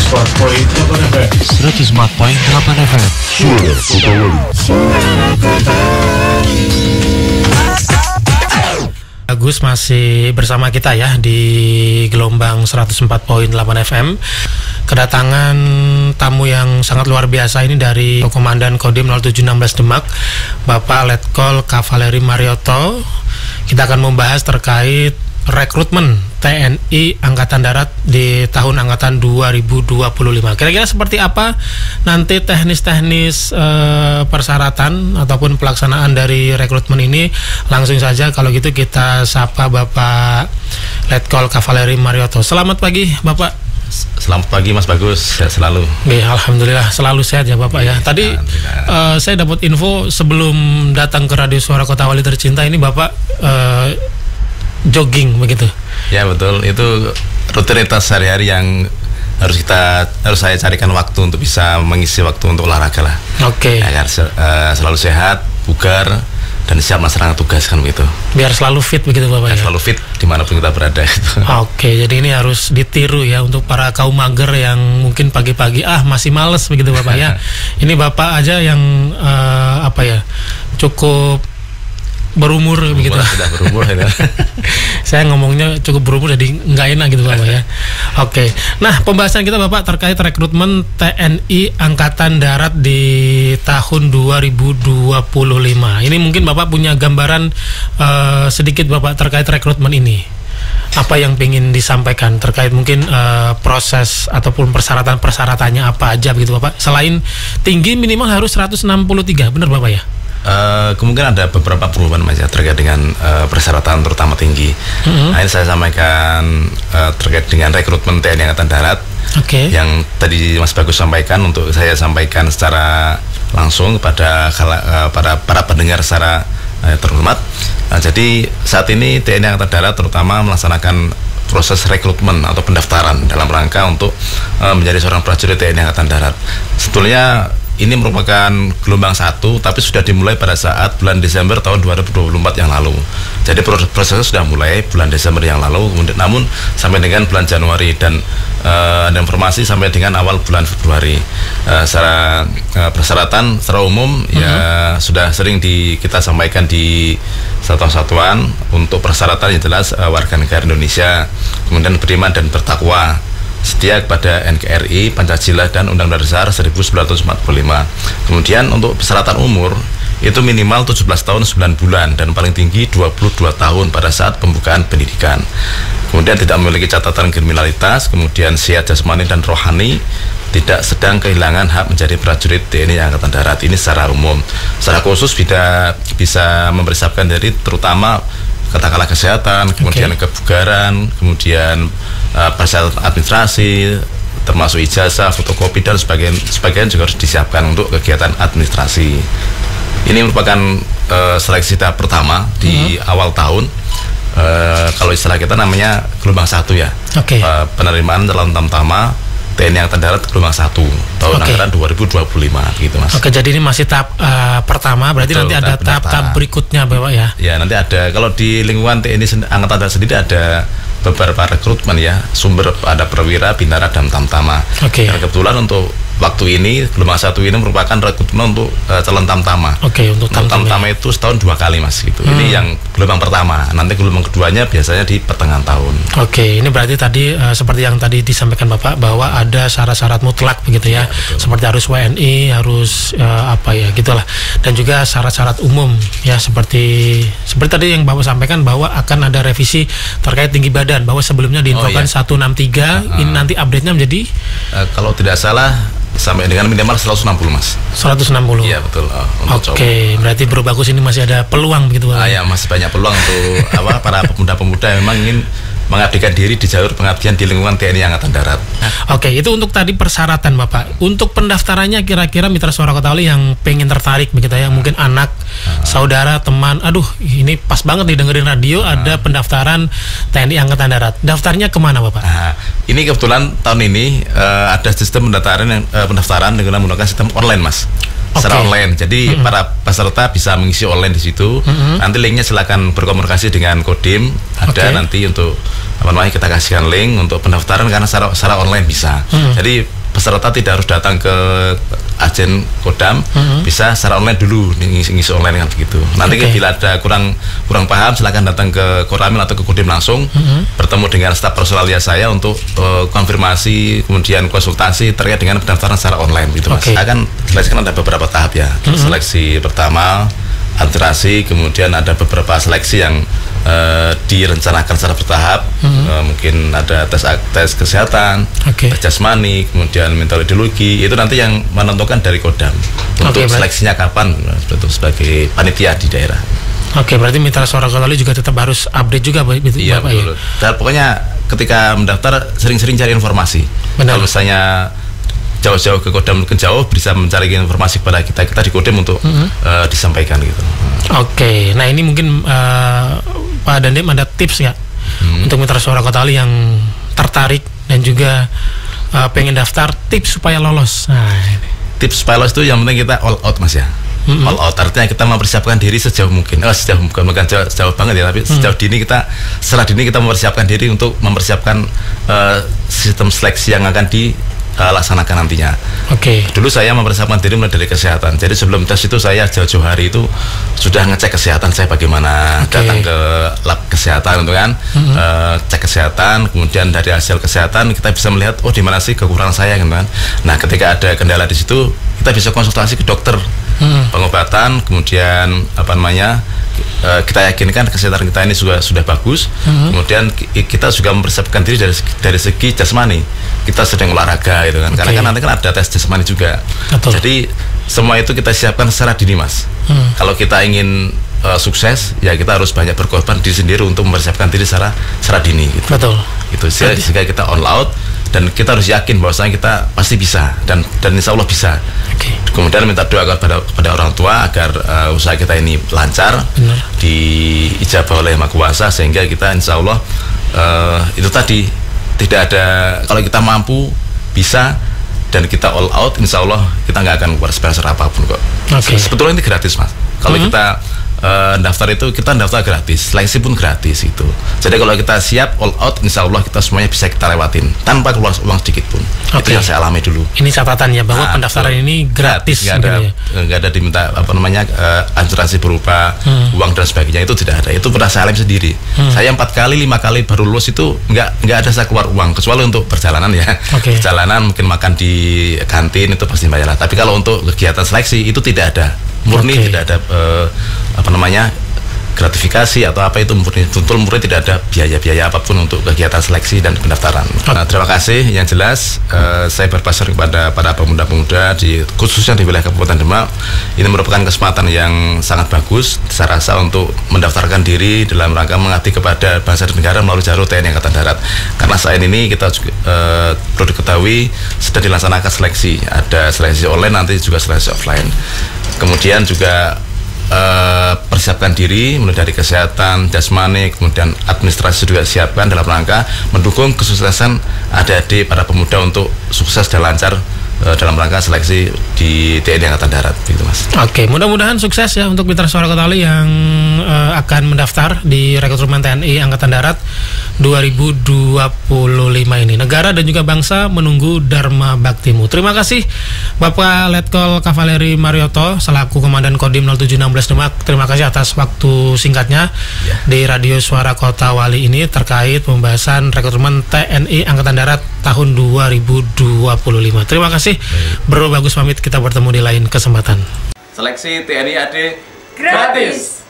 104.8 FM. Agus masih bersama kita ya di gelombang 104.8 FM. Kedatangan tamu yang sangat luar biasa ini dari Komandan Kodim 0716 Demak, Bapak Letkol Kavaleri Marioto. Kita akan membahas terkait rekrutmen TNI Angkatan Darat di tahun Angkatan 2025. Kira-kira seperti apa nanti teknis-teknis persyaratan ataupun pelaksanaan dari rekrutmen ini? Langsung saja kalau gitu kita sapa Bapak Letkol Kavaleri Marioto. Selamat pagi Bapak. Selamat pagi Mas Bagus, sehat selalu. Alhamdulillah selalu sehat ya Bapak ya. Tadi saya dapat info sebelum datang ke Radio Suara Kota Wali Tercinta ini Bapak jogging begitu. Ya betul, itu rutinitas sehari-hari yang harus saya carikan waktu untuk bisa mengisi waktu untuk olahraga lah. Oke. Agar selalu sehat, bugar, dan siap melaksanakan tugas kan begitu. Biar selalu fit begitu Bapak ya. Selalu fit dimanapun kita berada. Oke, jadi ini harus ditiru ya untuk para kaum mager yang mungkin pagi-pagi masih males begitu Bapak ya. Ini Bapak aja yang cukup berumur begitu. Sudah berumur ya. Saya ngomongnya cukup berumur jadi nggak enak gitu Bapak ya. Oke. Nah, pembahasan kita Bapak terkait rekrutmen TNI Angkatan Darat di tahun 2025. Ini mungkin Bapak punya gambaran sedikit Bapak terkait rekrutmen ini. Apa yang ingin disampaikan terkait mungkin proses ataupun persyaratannya apa aja begitu Bapak? Selain tinggi minimal harus 163, benar Bapak ya? Kemungkinan ada beberapa perubahan Mas ya terkait dengan persyaratan terutama tinggi. Nah, ini saya sampaikan terkait dengan rekrutmen TNI Angkatan Darat. Yang tadi Mas Bagus sampaikan untuk saya sampaikan secara langsung kepada para pendengar secara terhormat. Jadi saat ini TNI Angkatan Darat terutama melaksanakan proses rekrutmen atau pendaftaran dalam rangka untuk menjadi seorang prajurit TNI Angkatan Darat. Sebetulnya ini merupakan gelombang 1, tapi sudah dimulai pada saat bulan Desember tahun 2024 yang lalu. Jadi prosesnya sudah mulai bulan Desember yang lalu, namun sampai dengan bulan Januari dan ada informasi sampai dengan awal bulan Februari. Secara persyaratan secara umum ya sudah sering kita sampaikan di satuan-satuan untuk persyaratan yang jelas warga negara Indonesia, kemudian beriman dan bertakwa, setia kepada NKRI, Pancasila, dan Undang-Undang Dasar 1945. Kemudian untuk persyaratan umur itu minimal 17 tahun 9 bulan dan paling tinggi 22 tahun pada saat pembukaan pendidikan. Kemudian tidak memiliki catatan kriminalitas, kemudian sehat jasmani dan rohani, tidak sedang kehilangan hak menjadi prajurit TNI Angkatan Darat. Ini secara umum. Secara khusus bisa mempersiapkan diri terutama katakanlah kesehatan, kemudian kebugaran, kemudian persyaratan administrasi, termasuk ijazah, fotokopi, dan sebagian juga harus disiapkan untuk kegiatan administrasi. Ini merupakan seleksi tahap pertama di awal tahun. Kalau istilah kita namanya gelombang 1 ya. Penerimaan calon tamtama TNI Angkatan Darat gelombang 1 tahun anggaran 2025 gitu Mas. Jadi ini masih tahap pertama, berarti nanti ada tahap berikutnya Bapak ya? Ya, nanti ada. Kalau di lingkungan TNI Angkatan Darat sendiri ada beberapa rekrutmen ya, sumber ada perwira, bintara, dan tamtama. Dan kebetulan untuk waktu ini gelombang 1 ini merupakan rekrutmen untuk calon tamtama. Untuk tamtama itu setahun 2 kali Mas gitu. Ini yang gelombang pertama. Nanti gelombang keduanya biasanya di pertengahan tahun. Ini berarti tadi seperti yang tadi disampaikan Bapak bahwa ada syarat-syarat mutlak begitu ya. Seperti harus WNI, harus gitulah. Dan juga syarat-syarat umum ya seperti tadi yang Bapak sampaikan bahwa akan ada revisi terkait tinggi badan, bahwa sebelumnya diinfokan 163, ini nanti update-nya menjadi kalau tidak salah sampai dengan minimal 160 Mas. 160. Iya betul. Berarti Bro Bagus ini masih ada peluang begitu Pak? Ya masih banyak peluang untuk para pemuda-pemuda yang memang ingin mengabdikan diri di jalur pengabdian di lingkungan TNI Angkatan Darat. Itu untuk tadi persyaratan Bapak. Untuk pendaftarannya kira-kira Mitra Suara Kota Wali yang pengen tertarik begitu ya, mungkin anak, saudara, teman, ini pas banget nih dengerin radio ada pendaftaran TNI Angkatan Darat. Daftarnya kemana Bapak? Ini kebetulan tahun ini ada sistem pendaftaran dengan menggunakan sistem online Mas. Secara online, jadi para peserta bisa mengisi online di situ. Nanti linknya silakan berkomunikasi dengan Kodim. Ada nanti untuk kita kasihkan link untuk pendaftaran karena secara online bisa. Jadi peserta tidak harus datang ke agen Kodam, bisa secara online dulu ngisi online kan begitu. Nanti bila ada kurang paham, silakan datang ke Koramil atau ke Kodim langsung, bertemu dengan staf personalia saya untuk konfirmasi, kemudian konsultasi terkait dengan pendaftaran secara online gitu Mas. Saya kan jelaskan ada beberapa tahap ya. Seleksi pertama, administrasi, kemudian ada beberapa seleksi yang direncanakan secara bertahap. Mungkin ada tes kesehatan, tes jasmani, kemudian mental ideologi. Itu nanti yang menentukan dari Kodam untuk seleksinya kapan sebagai panitia di daerah. Berarti Mitra Suara Kota Wali juga tetap harus update juga iya, Bapak ya? Dan pokoknya ketika mendaftar sering-sering cari informasi. Kalau misalnya jauh-jauh ke Kodam ke jauh bisa mencari informasi kepada kita di Kodam untuk disampaikan gitu. Nah ini mungkin Pak Dandim ada tips nggak untuk Mitra Suara Kota Wali yang tertarik dan juga pengen daftar, tips supaya lolos? Tips supaya lolos itu yang penting kita all out Mas ya. All out artinya kita mempersiapkan diri sejauh mungkin. Bukan sejauh banget ya, tapi secara dini kita mempersiapkan diri untuk mempersiapkan sistem seleksi yang akan dilaksanakan nantinya. Dulu saya mempersiapkan diri mulai dari kesehatan. Jadi sebelum tes itu saya jauh-jauh hari itu sudah ngecek kesehatan saya bagaimana, datang ke lab kesehatan untuk kan cek kesehatan, kemudian dari hasil kesehatan kita bisa melihat di mana sih kekurangan saya gitu kan. Nah, ketika ada kendala di situ kita bisa konsultasi ke dokter. Pengobatan, kemudian kita yakinkan kesehatan kita ini sudah bagus. Kemudian kita juga mempersiapkan diri dari segi jasmani. Kita sedang olahraga gitu kan. Karena kan nanti kan ada tes jasmani juga. Jadi semua itu kita siapkan secara dini Mas. Kalau kita ingin sukses, ya kita harus banyak berkorban diri sendiri untuk mempersiapkan diri secara dini gitu. Itu sehingga kita all out dan kita harus yakin bahwasanya kita pasti bisa dan insya Allah bisa. Kemudian minta doa kepada orang tua agar usaha kita ini lancar, diijabah oleh Yang Maha Kuasa, sehingga kita insya Allah itu tadi tidak ada, kalau kita mampu bisa dan kita all out, insya Allah kita nggak akan keluar sponsor apapun kok. Sebetulnya ini gratis Mas. Kalau kita daftar itu kita daftar gratis, seleksi pun gratis itu. Jadi kalau kita siap all out, insya Allah kita semuanya bisa kita lewatin tanpa keluar uang sedikit pun. Itu yang saya alami dulu. Ini catatannya bahwa pendaftaran ini gratis. Nggak ada diminta asuransi berupa uang dan sebagainya, itu tidak ada. Itu pernah saya alami sendiri. Saya 4 kali 5 kali baru lulus itu nggak ada saya keluar uang kecuali untuk perjalanan ya. Perjalanan mungkin makan di kantin itu pasti bayar lah. Tapi kalau untuk kegiatan seleksi itu tidak ada. Murni tidak ada gratifikasi atau apa, itu murni tidak ada biaya apapun untuk kegiatan seleksi dan pendaftaran. Nah, terima kasih. Yang jelas saya berpesan kepada para pemuda-pemuda khususnya di wilayah Kabupaten Demak, ini merupakan kesempatan yang sangat bagus saya rasa untuk mendaftarkan diri dalam rangka mengabdi kepada bangsa dan negara melalui jalur TNI Angkatan Darat. Karena saat ini kita juga perlu diketahui sedang dilaksanakan seleksi, ada seleksi online, nanti juga seleksi offline. Kemudian juga persiapkan diri mulai dari kesehatan, jasmani, kemudian administrasi juga siapkan dalam rangka mendukung kesuksesan adik-adik para pemuda untuk sukses dan lancar dalam rangka seleksi di TNI Angkatan Darat, gitu Mas. Mudah-mudahan sukses ya untuk Mitra Suara Kota Wali yang akan mendaftar di rekrutmen TNI Angkatan Darat 2025 ini. Negara dan juga bangsa menunggu Dharma Baktimu. Terima kasih Bapak Letkol Kavaleri Marioto selaku Komandan Kodim 0716 Demak. Terima kasih atas waktu singkatnya di Radio Suara Kota Wali ini terkait pembahasan rekrutmen TNI Angkatan Darat tahun 2025. Terima kasih. Bro Bagus pamit, kita bertemu di lain kesempatan. Seleksi TNI AD gratis.